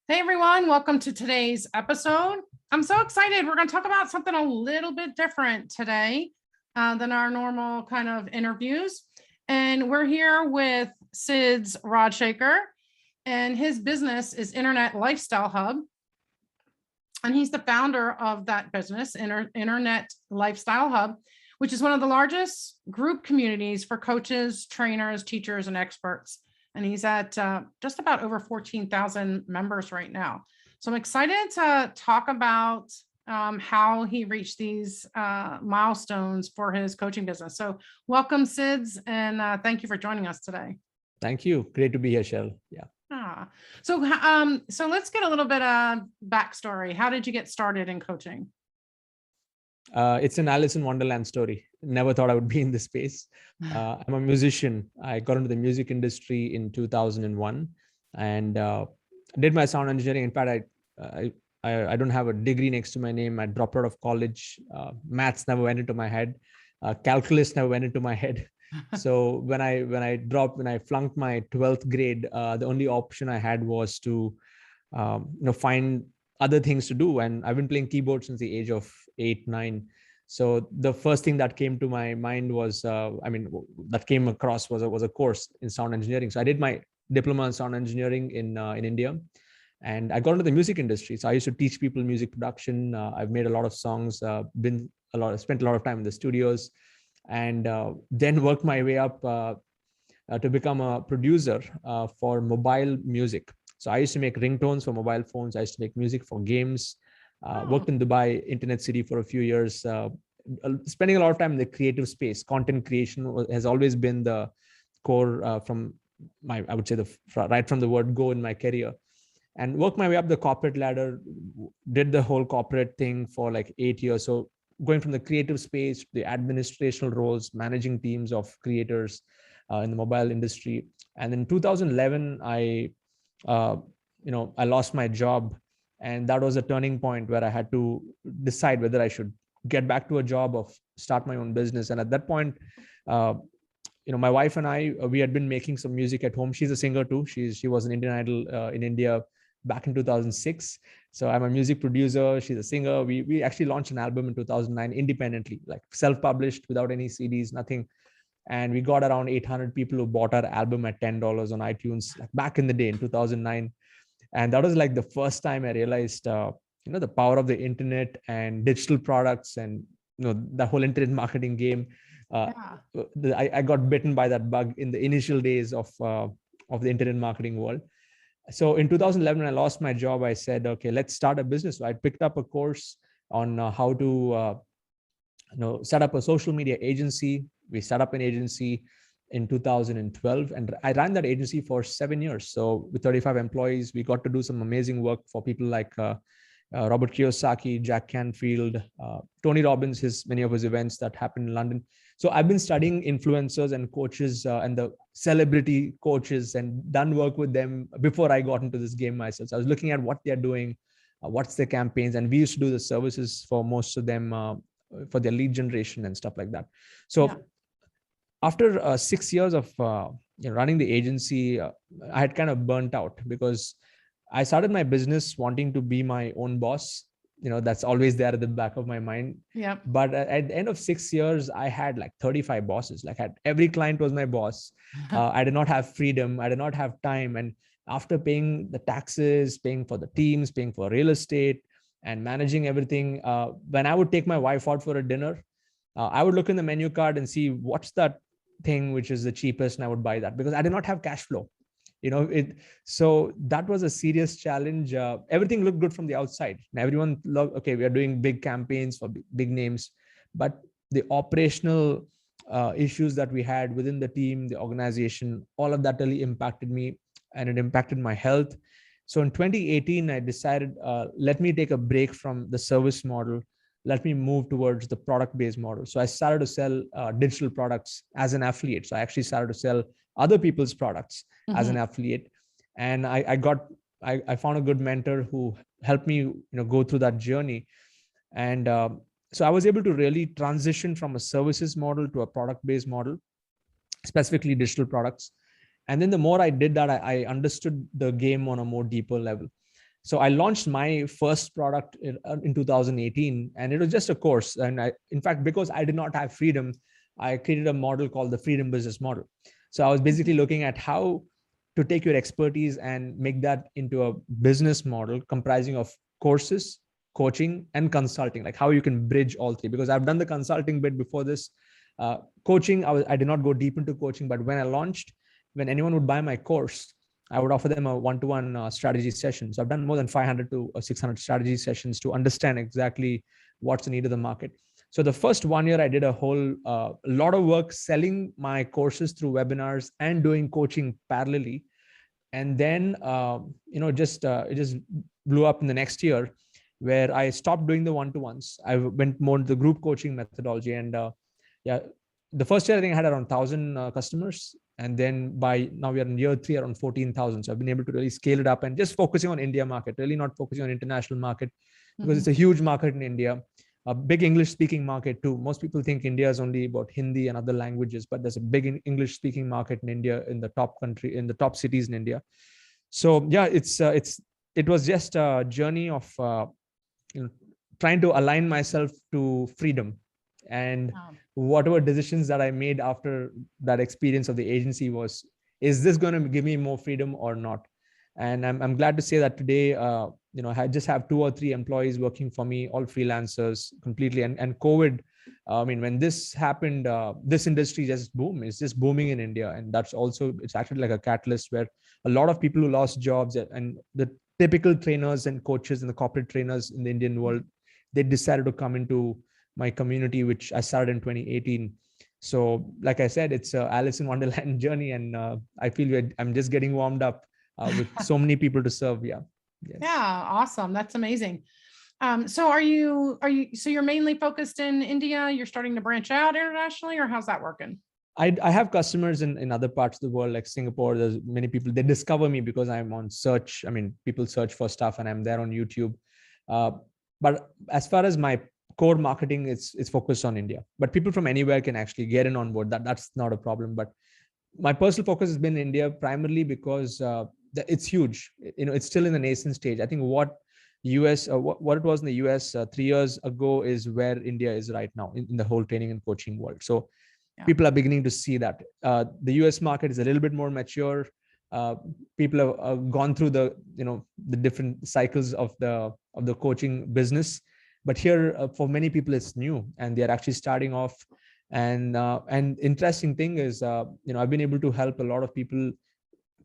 Hey everyone, welcome to today's episode. I'm so excited. We're going to talk about something a little bit different today than our normal kind of interviews. And we're here with Siddharth Rajsekar, and his business is Internet Lifestyle Hub. And he's the founder of that business, Internet Lifestyle Hub, which is one of the largest group communities for coaches, trainers, teachers, and experts. And he's at just about over 14,000 members right now. So I'm excited to talk about how he reached these milestones for his coaching business. So welcome, Sidz, and thank you for joining us today. Thank you. Great to be here, Cheryl. Yeah. So let's get a little bit of backstory. How did you get started in coaching? It's an Alice in Wonderland story. Never thought I would be in this space. I'm a musician. I got into the music industry in 2001 and did my sound engineering. In fact, I don't have a degree next to my name. I dropped out of college. Maths never went into my head. Calculus never went into my head. So when I flunked my 12th grade, the only option I had was to find other things to do. And I've been playing keyboard since the age of 8, 9. So the first thing that came to my mind was, that came across was a course in sound engineering. So I did my diploma in sound engineering in India, and I got into the music industry. So I used to teach people music production. I've made a lot of songs, spent a lot of time in the studios, and then worked my way up to become a producer for mobile music. So I used to make ringtones for mobile phones. I used to make music for games. Worked in Dubai, Internet City for a few years, spending a lot of time in the creative space. Content creation has always been the core right from the word go in my career. And worked my way up the corporate ladder, did the whole corporate thing for like 8 years. So going from the creative space to the administrational roles, managing teams of creators in the mobile industry. And in 2011, I lost my job. And that was a turning point where I had to decide whether I should get back to a job or start my own business. And at that point, my wife and I, we had been making some music at home. She's a singer too. She was an Indian Idol in India back in 2006. So I'm a music producer. She's a singer. We actually launched an album in 2009 independently, like self-published without any CDs, nothing. And we got around 800 people who bought our album at $10 on iTunes, like back in the day in 2009. And that was like the first time I realized, the power of the internet and digital products and, the whole internet marketing game. I got bitten by that bug in the initial days of the internet marketing world. So in 2011, when I lost my job, I said, okay, let's start a business. So I picked up a course on how to, set up a social media agency. We set up an agency in 2012, and I ran that agency for 7 years. So with 35 employees, we got to do some amazing work for people like Robert Kiyosaki, Jack Canfield, Tony Robbins, many of his events that happened in London. So I've been studying influencers and coaches and the celebrity coaches and done work with them before I got into this game myself. So I was looking at what they're doing, what's their campaigns, and we used to do the services for most of them for their lead generation and stuff like that. So after 6 years of running the agency, I had kind of burnt out because I started my business wanting to be my own boss. That's always there at the back of my mind. Yeah. But at the end of 6 years, I had like 35 bosses. Like every client was my boss. I did not have freedom. I did not have time. And after paying the taxes, paying for the teams, paying for real estate, and managing everything, when I would take my wife out for a dinner, I would look in the menu card and see what's that thing which is the cheapest, and I would buy that because I did not have cash flow. So that was a serious challenge. Everything looked good from the outside, and everyone loved, okay, we are doing big campaigns for big names, but the operational issues that we had within the team, the organization, all of that really impacted me, and it impacted my health. So in 2018, I decided, let me take a break from the service model. Let me move towards the product-based model. So I started to sell digital products as an affiliate. So I actually started to sell other people's products as an affiliate. And I found a good mentor who helped me, go through that journey. And so I was able to really transition from a services model to a product-based model, specifically digital products. And then the more I did that, I understood the game on a more deeper level. So I launched my first product in 2018, and it was just a course. And in fact, because I did not have freedom, I created a model called the freedom business model. So I was basically looking at how to take your expertise and make that into a business model comprising of courses, coaching, and consulting, like how you can bridge all three. Because I've done the consulting bit before this. Coaching, I did not go deep into coaching, but when I launched, when anyone would buy my course, I would offer them a one-to-one strategy session. So I've done more than 500 to 600 strategy sessions to understand exactly what's the need of the market. So the first 1 year, I did a whole lot of work selling my courses through webinars and doing coaching parallelly. And then, it just blew up in the next year, where I stopped doing the one-to-ones. I went more into the group coaching methodology. And the first year, I think I had around 1,000 customers. And then by now we are in year 3, around 14,000. So I've been able to really scale it up and just focusing on India market, really not focusing on international market, because it's a huge market in India, a big English speaking market too. Most people think India is only about Hindi and other languages, but there's a big English speaking market in India, in the top cities in India. So yeah, it was just a journey of trying to align myself to freedom. And whatever decisions that I made after that experience of the agency was, is this going to give me more freedom or not? And I'm glad to say that today, I just have 2 or 3 employees working for me, all freelancers completely. And COVID, when this happened, this industry just boomed. It's just booming in India. And it's actually like a catalyst where a lot of people who lost jobs, and the typical trainers and coaches and the corporate trainers in the Indian world, they decided to come into my community, which I started in 2018. So like I said, it's a Alice in Wonderland journey. And I feel I'm just getting warmed up with so many people to serve. Yeah. Yes. Yeah. Awesome. That's amazing. So so you're mainly focused in India, you're starting to branch out internationally, or how's that working? I have customers in other parts of the world, like Singapore. There's many people, they discover me because I'm on search. People search for stuff and I'm there on YouTube. But as far as my core marketing, it's focused on India, but people from anywhere can actually get in on board. That's not a problem. But my personal focus has been India primarily because it's huge. It's still in the nascent stage. I think what US, what it was in the US 3 years ago is where India is right now in the whole training and coaching world. So people are beginning to see that the US market is a little bit more mature. People have gone through the different cycles of the coaching business. But here, for many people, it's new, and they're actually starting off. And interesting thing is, I've been able to help a lot of people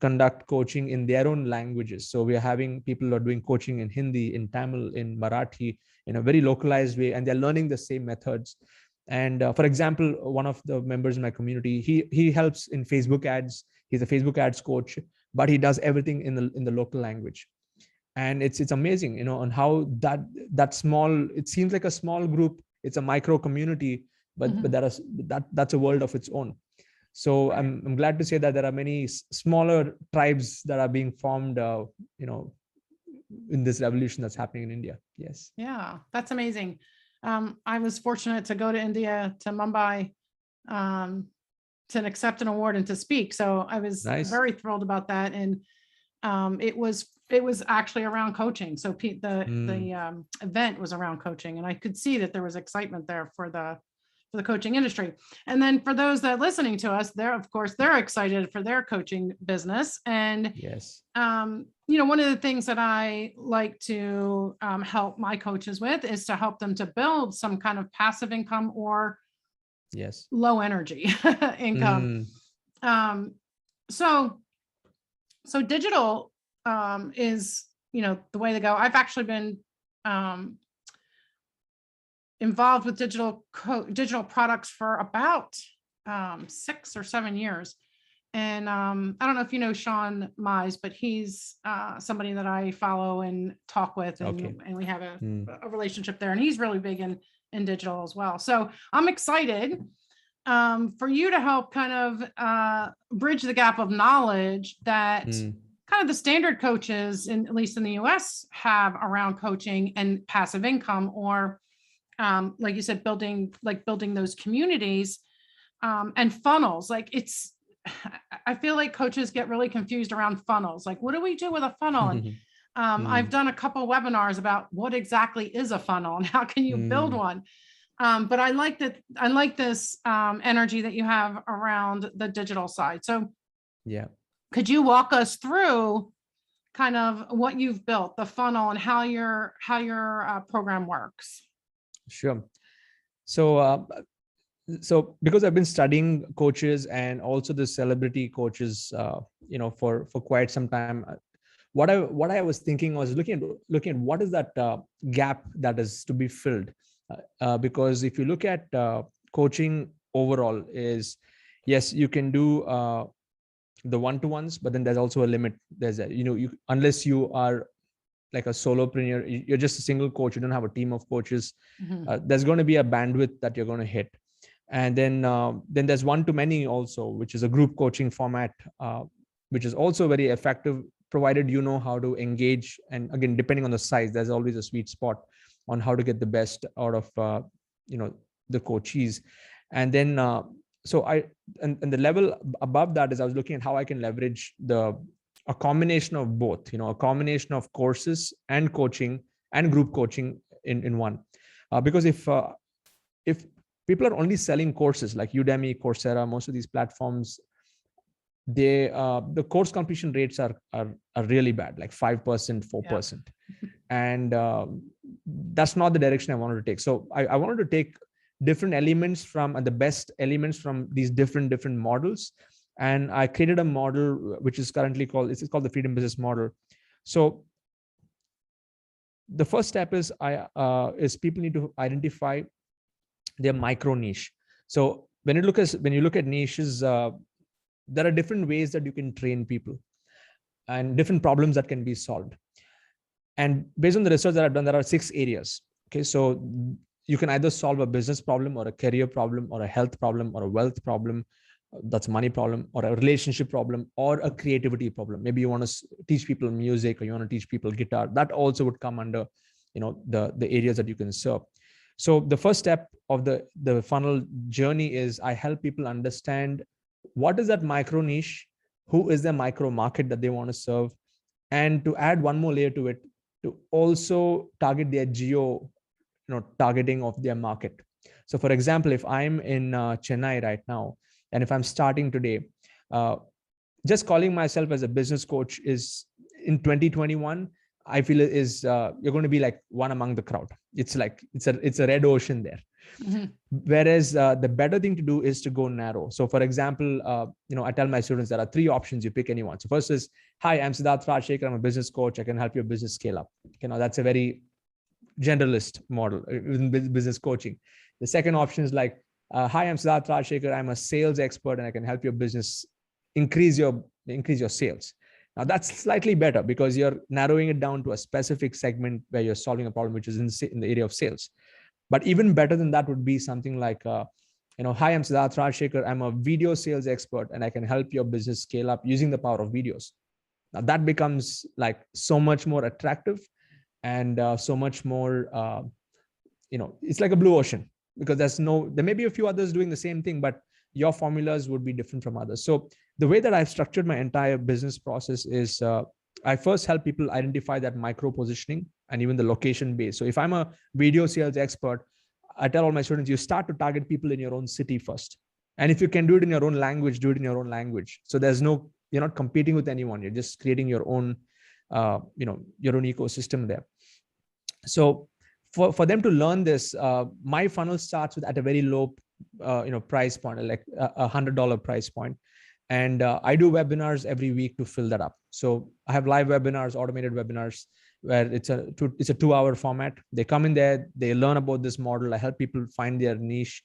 conduct coaching in their own languages. So we are having people who are doing coaching in Hindi, in Tamil, in Marathi, in a very localized way, and they're learning the same methods. And for example, one of the members in my community, he helps in Facebook ads. He's a Facebook ads coach, but he does everything in the local language. And it's amazing, on how that small, it seems like a small group, it's a micro community, but that's a world of its own. So I'm glad to say that there are many smaller tribes that are being formed, in this revolution that's happening in India. Yes. Yeah, that's amazing. I was fortunate to go to India, to Mumbai, to accept an award and to speak. So I was very thrilled about that. And it was actually around coaching. So the event was around coaching, and I could see that there was excitement there for the coaching industry. And then for those that are listening to us, they're excited for their coaching business. And yes, one of the things that I like to help my coaches with is to help them to build some kind of passive income or low energy income. So digital is, the way to go. I've actually been involved with digital products for about 6 or 7 years. And I don't know if you know Sean Mize, but he's somebody that I follow and talk with, and we have a relationship there. And he's really big in digital as well. So I'm excited for you to help kind of bridge the gap of knowledge that kind of the standard coaches, at least in the US, have around coaching and passive income, or like you said, building those communities and funnels. I feel like coaches get really confused around funnels. Like, what do we do with a funnel? I've done a couple webinars about what exactly is a funnel and how can you build one. But I like that. I like this energy that you have around the digital side. So Yeah. could you walk us through kind of what you've built, the funnel, and how your program works? Sure. So because I've been studying coaches and also the celebrity coaches, for quite some time, what I was thinking was looking at what is that gap that is to be filled, because if you look at coaching overall, is yes, you can do the one-to-ones, but then there's also a limit. There's unless you are like a solopreneur, you're just a single coach, you don't have a team of coaches, there's going to be a bandwidth that you're going to hit. And then there's one-to-many also, which is a group coaching format, which is also very effective, provided you know how to engage. And again, depending on the size, there's always a sweet spot on how to get the best out of the coachees. And then and the level above that is I was looking at how I can leverage a combination of both, a combination of courses and coaching and group coaching in one. Because if people are only selling courses like Udemy, Coursera, most of these platforms, the course completion rates are really bad, like 5%, 4%. Yeah. And that's not the direction I wanted to take. So I wanted to take different elements from, and the best elements from these different models. And I created a model which is currently called the Freedom Business Model. So the first step is people need to identify their micro niche. So when you look at niches, there are different ways that you can train people and different problems that can be solved. And based on the research that I've done, there are 6 areas. Okay, so you can either solve a business problem or a career problem or a health problem or a wealth problem, that's a money problem, or a relationship problem, or a creativity problem. Maybe you want to teach people music, or you want to teach people guitar. That also would come under the areas that you can serve. So the first step of the funnel journey is I help people understand what is that micro niche, who is the micro market that they want to serve, and to add one more layer to it, to also target their geo targeting of their market. So for example, if I'm in Chennai right now, and if I'm starting today, just calling myself as a business coach is, in 2021, I feel you're going to be like one among the crowd. It's like it's a red ocean there. Mm-hmm. Whereas the better thing to do is to go narrow. So for example, I tell my students there are 3 options. You pick any one. So first is, hi, I'm Siddharth Rajsekar. I'm a business coach. I can help your business scale up. That's a very generalist model in business coaching. The second option is like, hi, I'm Siddharth Rajsekar. I'm a sales expert and I can help your business increase your sales. Now that's slightly better because you're narrowing it down to a specific segment where you're solving a problem, which is in the area of sales. But even better than that would be something like, hi, I'm Siddharth Rajsekar. I'm a video sales expert and I can help your business scale up using the power of videos. Now that becomes like so much more attractive and so much more, it's like a blue ocean, because there may be a few others doing the same thing, but your formulas would be different from others. So the way that I've structured my entire business process is I first help people identify that micro positioning and even the location base. So if I'm a video sales expert, I tell all my students, you start to target people in your own city first. And if you can do it in your own language, do it in your own language. So you're not competing with anyone. You're just creating your own, your own ecosystem there. So for them to learn this, my funnel starts with at a very low, price point, like $100 price point. And I do webinars every week to fill that up. So I have live webinars, automated webinars, where it's a 2-hour format. They come in there, they learn about this model. I help people find their niche,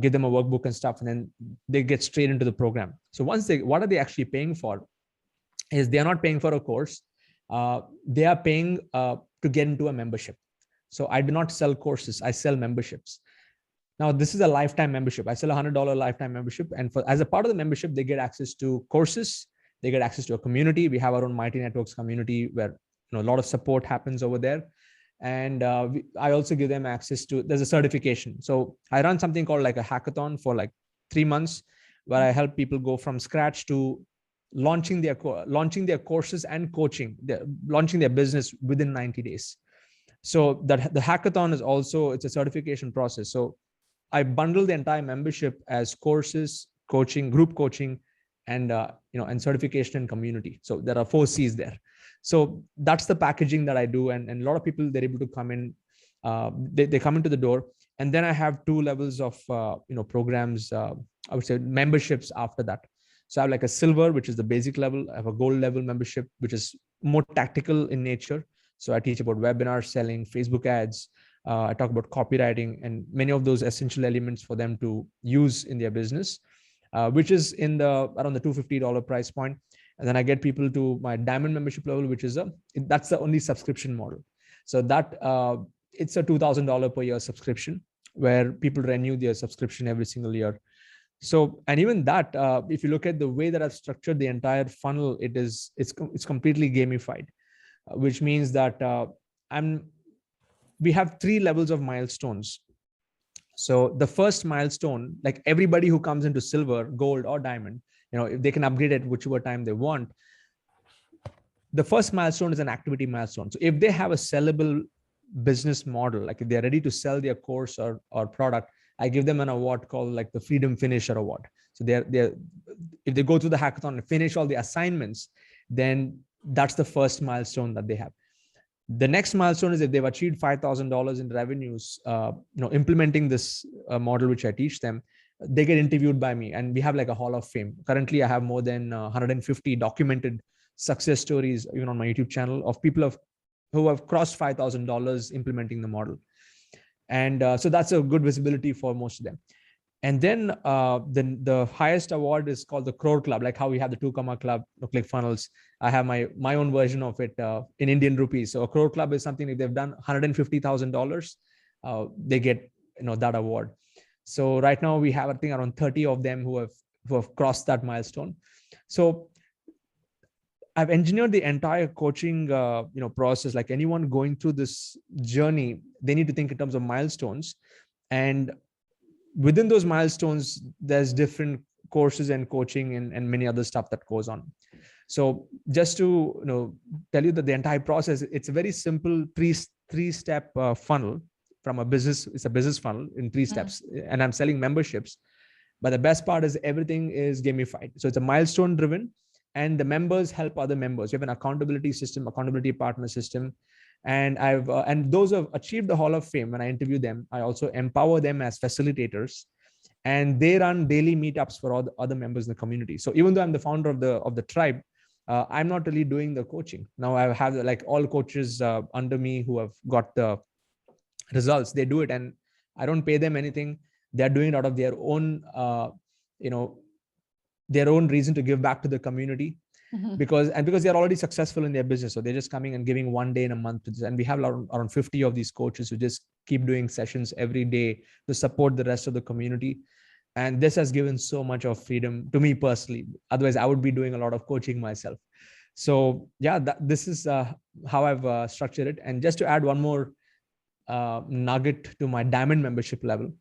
give them a workbook and stuff, and then they get straight into the program. So what are they actually paying for? Is they are not paying for a course. They are paying to get into a membership. So I do not sell courses, I sell memberships. Now, this is a lifetime membership. I sell a $100 lifetime membership. And as a part of the membership, they get access to courses. They get access to a community. We have our own Mighty Networks community where a lot of support happens over there. And I also give them access to, there's a certification. So I run something called like a hackathon for like 3 months, where I help people go from scratch to launching their courses and coaching, launching their business within 90 days. So that the hackathon is also, it's a certification process. So I bundle the entire membership as courses, coaching, group coaching, and and certification and community. So there are 4 C's there. So that's the packaging that I do, and a lot of people, they're able to come in. They come into the door, and then I have 2 levels of programs. I would say memberships after that. So I have like a silver, which is the basic level. I have a gold level membership, which is more tactical in nature. So I teach about webinar selling, Facebook ads. I talk about copywriting and many of those essential elements for them to use in their business, which is in around the $250 price point. And then I get people to my diamond membership level, which is that's the only subscription model. So that it's a $2,000 per year subscription where people renew their subscription every single year. So, and even that, if you look at the way that I've structured the entire funnel, it's completely gamified, which means that we have 3 levels of milestones. So the first milestone, like everybody who comes into silver, gold, or diamond, if they can upgrade at whichever time they want, the first milestone is an activity milestone. So if they have a sellable business model, like if they're ready to sell their course or product, I give them an award called like the Freedom Finisher Award. So if they go through the hackathon and finish all the assignments, then that's the first milestone that they have. The next milestone is if they've achieved $5,000 in revenues, implementing this model, which I teach them, they get interviewed by me, and we have like a hall of fame. Currently, I have more than 150 documented success stories, even on my YouTube channel, of people who have crossed $5,000 implementing the model. And so that's a good visibility for most of them. And then the highest award is called the Crore Club, like how we have the 2 Comma Club, ClickFunnels. I have my own version of it in Indian rupees. So a Crore Club is something, if they've done $150,000, they get that award. So right now we have, I think, around 30 of them who have crossed that milestone. So I've engineered the entire coaching process. Like anyone going through this journey, they need to think in terms of milestones, and within those milestones, there's different courses and coaching and many other stuff that goes on. So just to tell you that the entire process, it's a very simple three-step funnel from a business. It's a business funnel in 3 steps, and I'm selling memberships. But the best part is everything is gamified. So it's a milestone driven, and the members help other members. We have an accountability system, accountability partner system. And and those who have achieved the Hall of Fame, when I interview them, I also empower them as facilitators, and they run daily meetups for all the other members in the community. So even though I'm the founder of the tribe, I'm not really doing the coaching. Now I have like all coaches under me who have got the results. They do it, and I don't pay them anything. They're doing it out of their own, their own reason to give back to the community. Because they're already successful in their business. So they're just coming and giving 1 day in a month to this. And we have around 50 of these coaches who just keep doing sessions every day to support the rest of the community. And this has given so much of freedom to me personally. Otherwise, I would be doing a lot of coaching myself. So yeah, this is how I've structured it. And just to add one more nugget to my diamond membership level.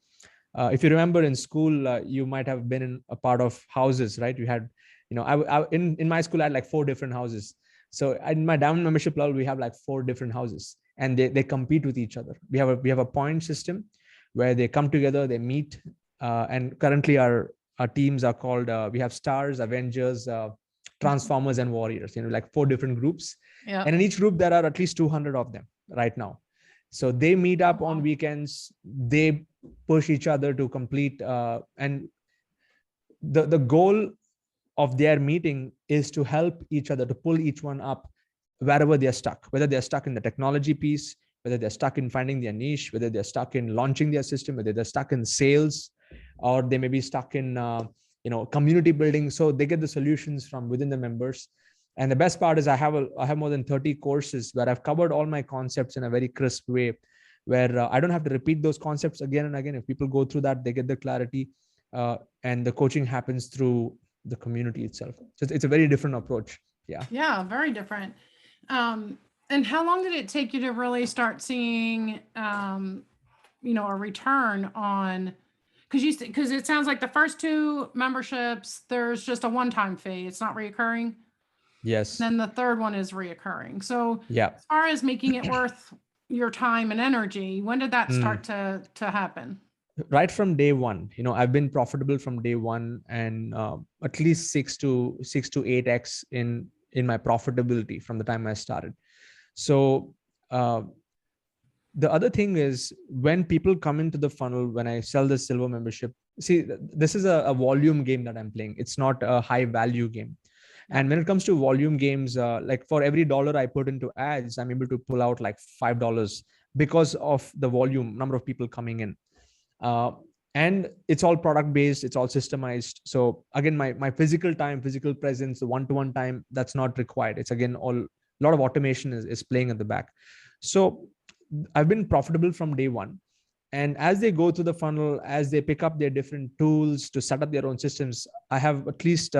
If you remember in school, you might have been in a part of houses, right? You had, in my school, I had like 4 different houses. So in my diamond membership level, we have like 4 different houses, and they compete with each other. We have a point system where they come together, they meet, and currently our teams are called, we have Stars, Avengers, Transformers, and Warriors, like 4 different groups. Yeah. And in each group, there are at least 200 of them right now. So they meet up on weekends, they push each other to complete, and the goal of their meeting is to help each other, to pull each one up wherever they're stuck, whether they're stuck in the technology piece, whether they're stuck in finding their niche, whether they're stuck in launching their system, whether they're stuck in sales, or they may be stuck in community building. So they get the solutions from within the members. And the best part is I have more than 30 courses where I've covered all my concepts in a very crisp way, where I don't have to repeat those concepts again and again. If people go through that, they get the clarity, and the coaching happens through the community itself. So it's a very different approach. Yeah, very different. And how long did it take you to really start seeing a return on, because it sounds like the first two memberships, there's just a one-time fee. It's not reoccurring. Yes. Then the third one is reoccurring. So Yeah. as far as making it worth your time and energy, when did that Mm. start to happen? Right from day one, I've been profitable from day one, and at least 6 to 8x in my profitability from the time I started. So the other thing is, when people come into the funnel, when I sell the silver membership, see, this is a volume game that I'm playing. It's not a high value game. Yeah. And when it comes to volume games, like for every dollar I put into ads, I'm able to pull out like $5 because of the volume, number of people coming in. And it's all product based, it's all systemized. So again, my physical time, physical presence, the one-to-one time, that's not required. It's again all a lot of automation is playing at the back. So I've been profitable from day one. And as they go through the funnel, as they pick up their different tools to set up their own systems, I have at least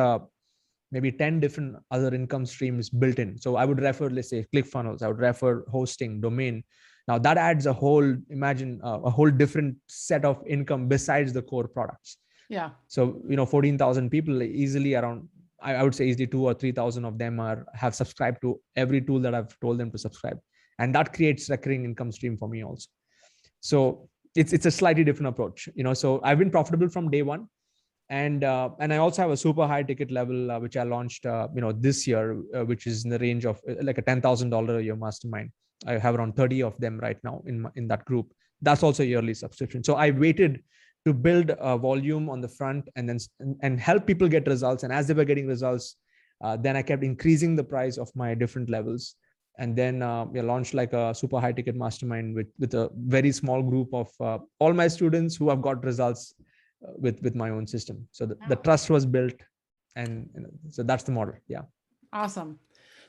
maybe 10 different other income streams built in. So I would refer, let's say, ClickFunnels, I would refer hosting, domain. Now that adds a whole, imagine a whole different set of income besides the core products. Yeah. So, 14,000 people easily around, I would say easily 2 or 3,000 of them have subscribed to every tool that I've told them to subscribe. And that creates recurring income stream for me also. So it's a slightly different approach, so I've been profitable from day one. And I also have a super high ticket level, which I launched, this year, which is in the range of like a $10,000 a year mastermind. I have around 30 of them right now in that group. That's also a yearly subscription. So I waited to build a volume on the front and help people get results. And as they were getting results, then I kept increasing the price of my different levels. And then we launched like a super high ticket mastermind with a very small group of all my students who have got results with my own system. So the trust was built, and so that's the model. Yeah. Awesome.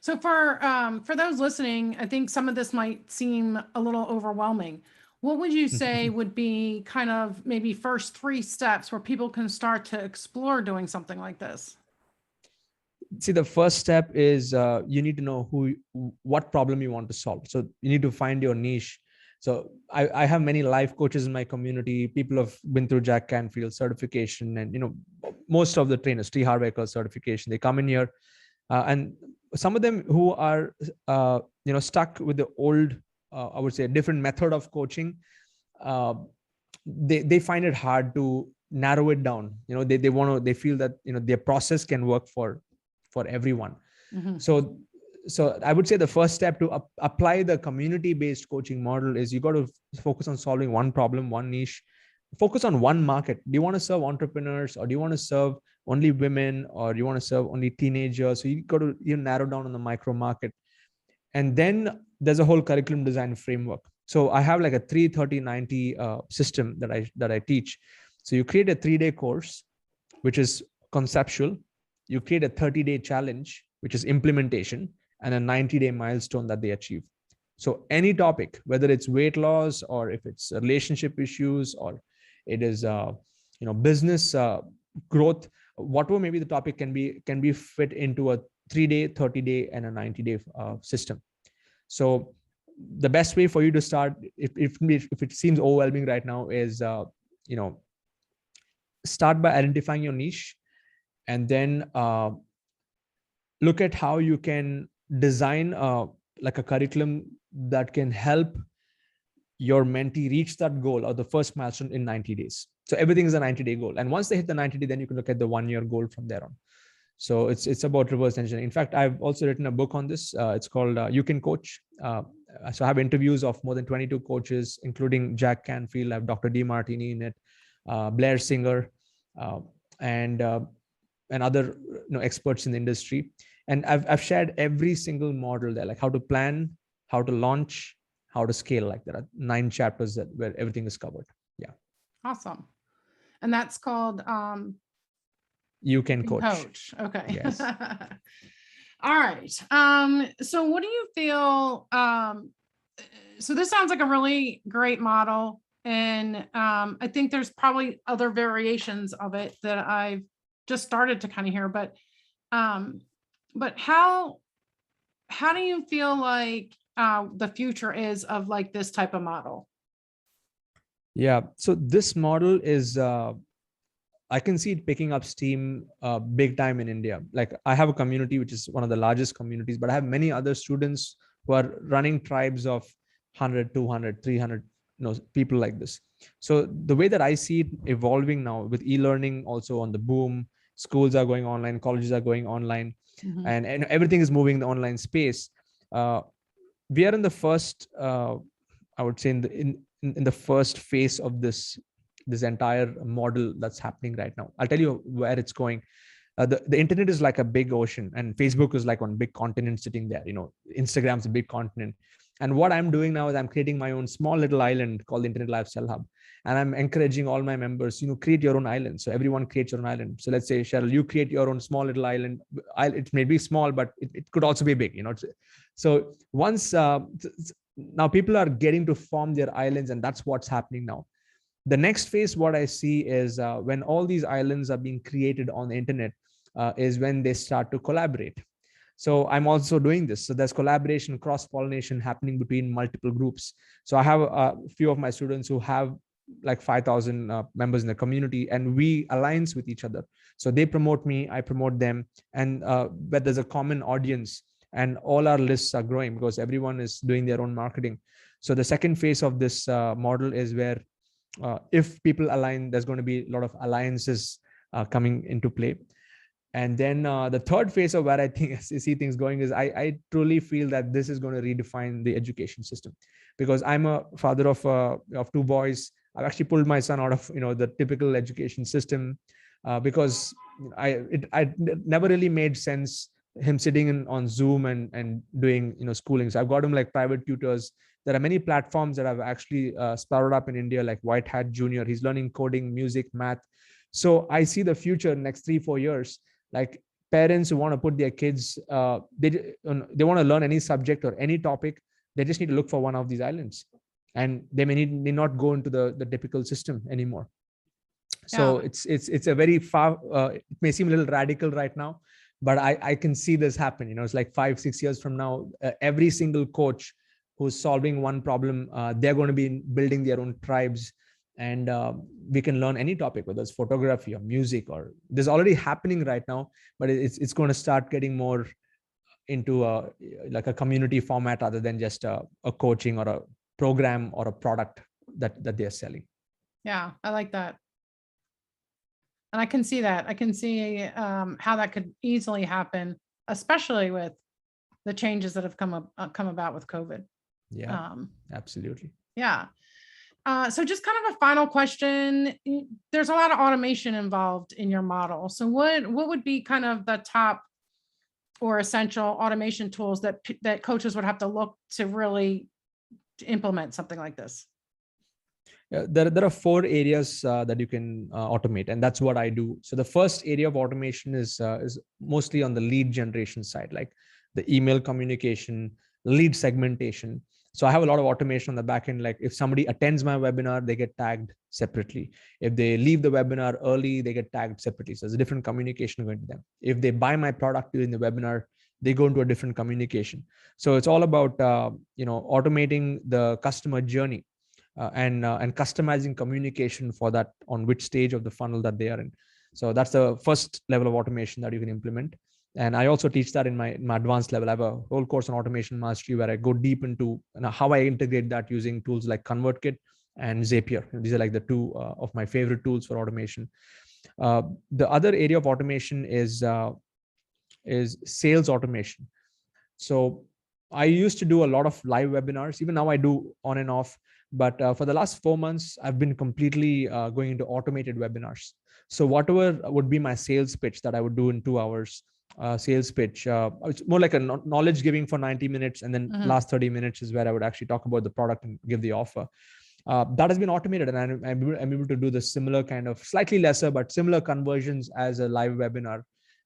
So for those listening, I think some of this might seem a little overwhelming. What would you say would be kind of maybe first 3 steps where people can start to explore doing something like this? See, the first step is you need to know what problem you want to solve. So you need to find your niche. So I have many life coaches in my community. People have been through Jack Canfield certification, and most of the trainers, Harv Eker certification. They come in here, and some of them who are stuck with the old, I would say, a different method of coaching. They find it hard to narrow it down. They feel that their process can work for everyone. Mm-hmm. So I would say the first step to apply the community-based coaching model is you got to focus on solving one problem, one niche, focus on one market. Do you want to serve entrepreneurs, or do you want to serve only women, or do you want to serve only teenagers? So you got to narrow down on the micro market. And then there's a whole curriculum design framework. So I have like a 3-30-90 system that I teach. So you create a 3-day course, which is conceptual. You create a 30-day challenge, which is implementation, and a 90-day milestone that they achieve. So any topic, whether it's weight loss, or if it's relationship issues, or it is business growth, whatever maybe the topic can be fit into a 3-day, 30-day, and a 90-day system. So the best way for you to start, if it seems overwhelming right now, is start by identifying your niche, and then look at how you can design like a curriculum that can help your mentee reach that goal, or the first milestone, in 90 days. So everything is a 90-day goal. And once they hit the 90-day, then you can look at the 1-year goal from there on. So it's about reverse engineering. In fact, I've also written a book on this. It's called You Can Coach. So I have interviews of more than 22 coaches, including Jack Canfield. I have Dr. DeMartini in it, Blair Singer, and other experts in the industry. And I've shared every single model there, like how to plan, how to launch, how to scale. Like there are 9 chapters where everything is covered. Yeah. Awesome. And that's called You Can Coach. Okay. Yes. All right. So what do you feel? So this sounds like a really great model. And I think there's probably other variations of it that I've just started to kind of hear, but how do you feel like the future is of like this type of model? Yeah. So this model is, I can see it picking up steam big time in India. Like I have a community, which is one of the largest communities, but I have many other students who are running tribes of 100, 200, 300, people like this. So the way that I see it evolving now with e-learning also on the boom, schools are going online, colleges are going online, and everything is moving in the online space. We are in the first, I would say in the first phase of this entire model that's happening right now. I'll tell you where it's going. The internet is like a big ocean, and Facebook is like one big continent sitting there. Instagram's a big continent. And what I'm doing now is I'm creating my own small little island called the Internet Lifestyle Hub. And I'm encouraging all my members, create your own island. So everyone creates your own island. So let's say, Cheryl, you create your own small little island. It may be small, but it could also be big. So once now people are getting to form their islands, and that's what's happening now. The next phase, what I see is when all these islands are being created on the internet, is when they start to collaborate. So I'm also doing this. So there's collaboration, cross-pollination happening between multiple groups. So I have a few of my students who have like 5,000 members in the community, and we alliance with each other. So they promote me, I promote them, and but there's a common audience, and all our lists are growing because everyone is doing their own marketing. So the second phase of this model is where if people align, there's going to be a lot of alliances coming into play. And then the third phase of where I think I see things going is I truly feel that this is going to redefine the education system, because I'm a father of two boys. I've actually pulled my son out of the typical education system because I never really made sense him sitting on Zoom and doing schooling. So I've got him like private tutors. There are many platforms that have actually sprouted up in India, like White Hat Junior. He's learning coding, music, math. So I see the future next 3-4 years. Like parents who want to put their kids, they want to learn any subject or any topic, they just need to look for one of these islands, and they may not go into the typical system anymore. So it's a very far. It may seem a little radical right now, but I can see this happen. It's like 5-6 years from now, every single coach who's solving one problem, they're going to be building their own tribes. And we can learn any topic, whether it's photography or music, or this is already happening right now, but it's going to start getting more into like a community format rather than just a coaching or a program or a product that they're selling. Yeah, I like that. And I can see that. I can see how that could easily happen, especially with the changes that have come about with COVID. Yeah, absolutely. Yeah. So just kind of a final question. There's a lot of automation involved in your model. So what would be kind of the top or essential automation tools that coaches would have to look to really implement something like this? There are 4 areas that you can automate, and that's what I do. So the first area of automation is mostly on the lead generation side, like the email communication, lead segmentation. So I have a lot of automation on the back end. Like if somebody attends my webinar, they get tagged separately. If they leave the webinar early, they get tagged separately. So there's a different communication going to them. If they buy my product during the webinar, they go into a different communication. So it's all about automating the customer journey and customizing communication for that on which stage of the funnel that they are in. So that's the first level of automation that you can implement. And I also teach that in my advanced level. I have a whole course on automation mastery where I go deep into how I integrate that using tools like ConvertKit and Zapier. These are like the 2 of my favorite tools for automation. The other area of automation is sales automation. So I used to do a lot of live webinars. Even now I do on and off. But for the last 4 months, I've been completely going into automated webinars. So whatever would be my sales pitch that I would do in 2 hours, sales pitch, it's more like a knowledge giving for 90 minutes. And then last 30 minutes is where I would actually talk about the product and give the offer. That has been automated, and I'm able to do the similar kind of slightly lesser, but similar conversions as a live webinar.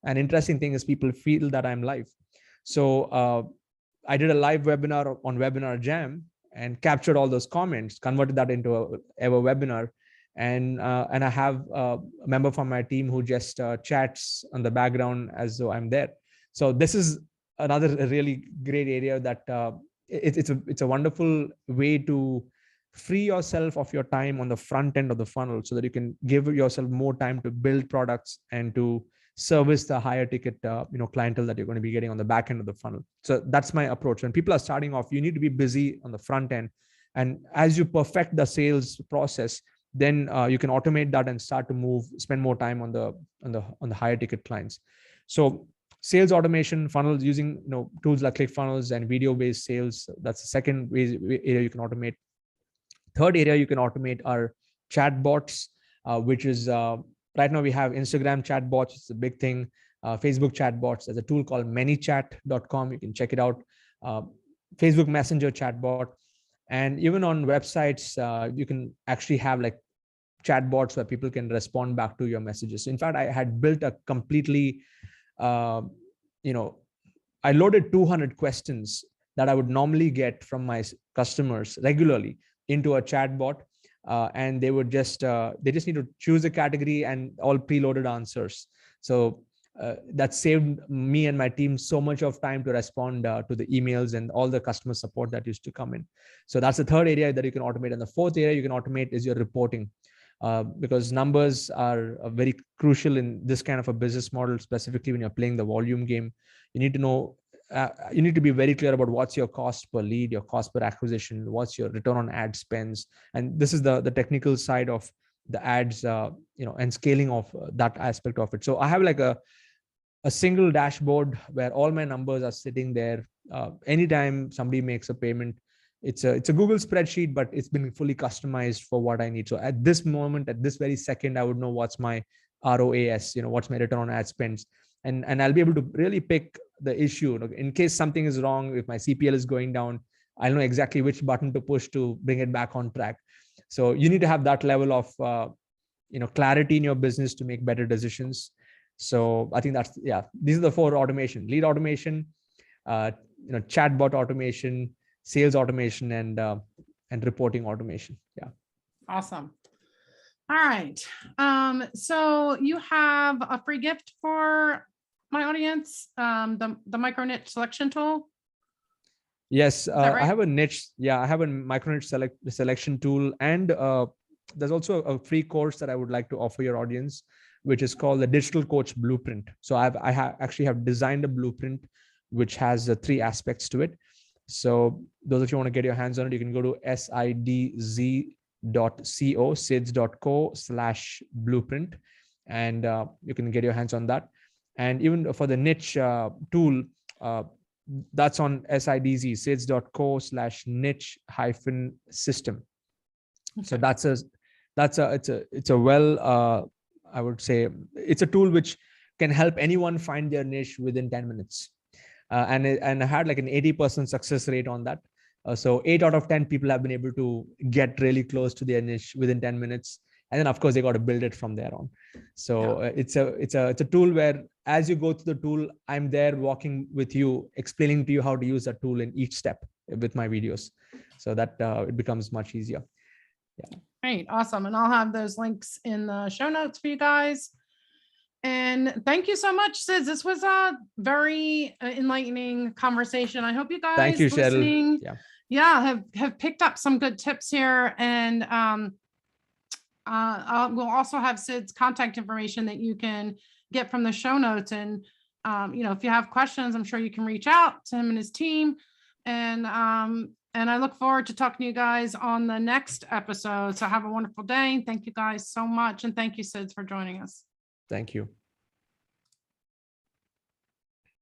And interesting thing is people feel that I'm live. So I did a live webinar on Webinar Jam and captured all those comments, converted that into a webinar. And I have a member from my team who just chats on the background as though I'm there. So this is another really great area that it's a wonderful way to free yourself of your time on the front end of the funnel so that you can give yourself more time to build products and to service the higher ticket clientele that you're going to be getting on the back end of the funnel. So that's my approach. When people are starting off, you need to be busy on the front end, and as you perfect the sales process, then you can automate that and start to spend more time on the higher ticket clients. So sales automation, funnels, using tools like ClickFunnels and video based sales, that's the second area you can automate. Third area you can automate are chatbots, which is right now we have Instagram chatbots. It's a big thing. Facebook chatbots. There's a tool called manychat.com. You can check it out. Facebook Messenger chatbot. And even on websites, you can actually have like chatbots where people can respond back to your messages. In fact, I had built a completely, I loaded 200 questions that I would normally get from my customers regularly into a chatbot, and they would just need to choose a category and all preloaded answers. So that saved me and my team so much of time to respond to the emails and all the customer support that used to come in. So that's the third area that you can automate. And the fourth area you can automate is your reporting, because numbers are very crucial in this kind of a business model, specifically when you're playing the volume game. You need to know, you need to be very clear about what's your cost per lead, your cost per acquisition, what's your return on ad spends. And this is the technical side of the ads, and scaling of that aspect of it. So I have like a single dashboard where all my numbers are sitting there. Anytime somebody makes a payment, it's a Google spreadsheet, but it's been fully customized for what I need. So at this moment, at this very second, I would know what's my ROAS, what's my return on ad spends. And I'll be able to really pick the issue. In case something is wrong, if my CPL is going down, I'll know exactly which button to push to bring it back on track. So you need to have that level of, clarity in your business to make better decisions. So I think these are the four automation: lead automation, chatbot automation, sales automation, and reporting automation. Yeah. Awesome. All right. So you have a free gift for my audience, the micro niche selection tool. Yes, right? I have a niche. Yeah, I have a micro niche selection tool, and there's also a free course that I would like to offer your audience, which is called the Digital Coach Blueprint. So I actually have designed a blueprint which has 3 aspects to it. So those of you want to get your hands on it, you can go to sidz.co/blueprint, and you can get your hands on that. And even for the niche tool, that's on sidz.co/niche-system. Okay. So it's a well, I would say it's a tool which can help anyone find their niche within 10 minutes. And I had like an 80% success rate on that. So 8 out of 10 people have been able to get really close to their niche within 10 minutes. And then of course they got to build it from there on. So it's a tool where as you go through the tool, I'm there walking with you, explaining to you how to use that tool in each step with my videos, so that it becomes much easier. Yeah. Great. Awesome. And I'll have those links in the show notes for you guys. And thank you so much, Sidz. This was a very enlightening conversation. I hope you guys thank you, listening Cheryl. have picked up some good tips here. And we'll also have Sid's contact information that you can get from the show notes. And if you have questions, I'm sure you can reach out to him and his team. And I look forward to talking to you guys on the next episode. So have a wonderful day. Thank you guys so much. And thank you, Sidz, for joining us. Thank you.